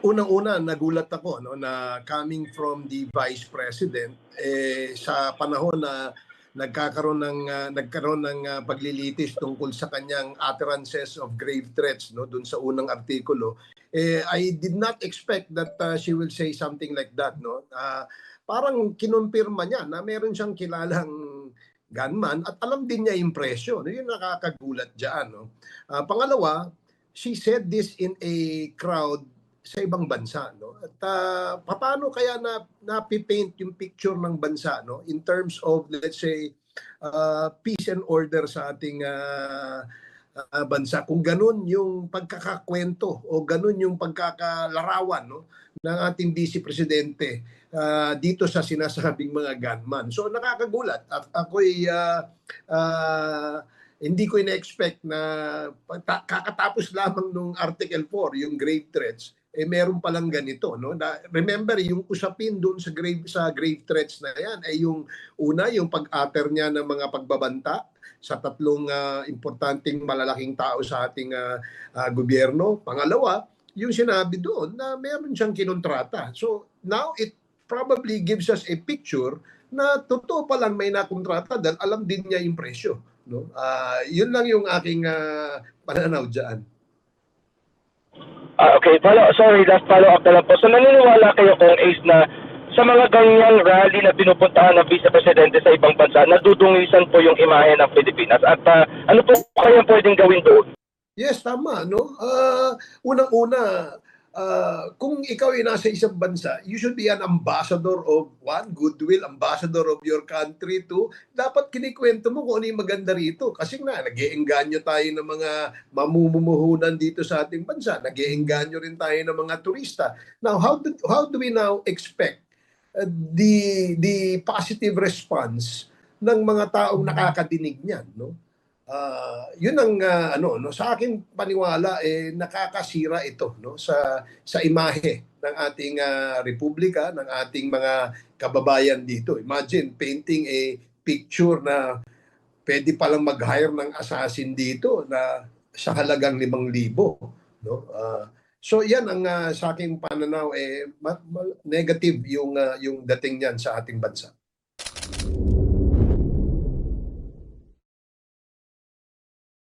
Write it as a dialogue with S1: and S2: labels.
S1: unang-una nagulat ako no na coming from the Vice President sa panahon na nagkaroon ng paglilitis tungkol sa kanyang utterances of grave threats no dun sa unang artikulo, I did not expect that she will say something like that no. Parang kinumpirma niya na meron siyang kilalang gunman at alam din niya yung presyo no, yung nakakagulat diyan no. Pangalawa, she said this in a crowd sa ibang bansa no, at paano kaya napipaint yung picture ng bansa no in terms of, let's say, peace and order sa ating bansa kung ganun yung pagkakakwento o ganun yung pagkakalarawan no ng ating Vice Presidente dito sa sinasabing mga gunman. So nakakagulat. Ako'y hindi ko ina-expect na kakatapos lamang nung Article 4, yung grave threats, meron palang ganito no. Remember yung usapin doon sa grave threats na yan ay yung una, yung pag-utter niya ng mga pagbabanta sa tatlong importanteng malalaking tao sa ating gobyerno. Pangalawa, yung sinabi doon na meron siyang kinontrata. So now it probably gives us a picture na totoo pa lang may nakontrata dahil alam din niya yung presyo no. Yun lang yung aking pananaw diyan.
S2: Okay, last follow-up na lang po. So naniniwala kayo kung Ace na sa mga ganyang rally na pinupuntahan ng Vice Presidente sa ibang bansa, nadudungisan po yung imahe ng Pilipinas? At ano po kaya pwedeng gawin doon?
S1: Yes, tama. No? Unang-una, kung ikaw ay nasa isang bansa, you should be an ambassador of one, goodwill, ambassador of your country. Two, dapat kinikwento mo kung ano yung maganda rito. Kasi nga, nag-iengganyo tayo ng mga mamumuhunan dito sa ating bansa. Nag-iengganyo rin tayo ng mga turista. Now, how do we now expect the positive response ng mga taong nakakadinig niyan, no? Yun ang no, sa aking paniwala nakakasira ito no sa imahe ng ating republika, ng ating mga kababayan dito. Imagine painting a picture na pwede palang mag-hire ng assassin dito na sa halagang 5,000 no. So yan ang sa aking pananaw negative yung dating niyan sa ating bansa.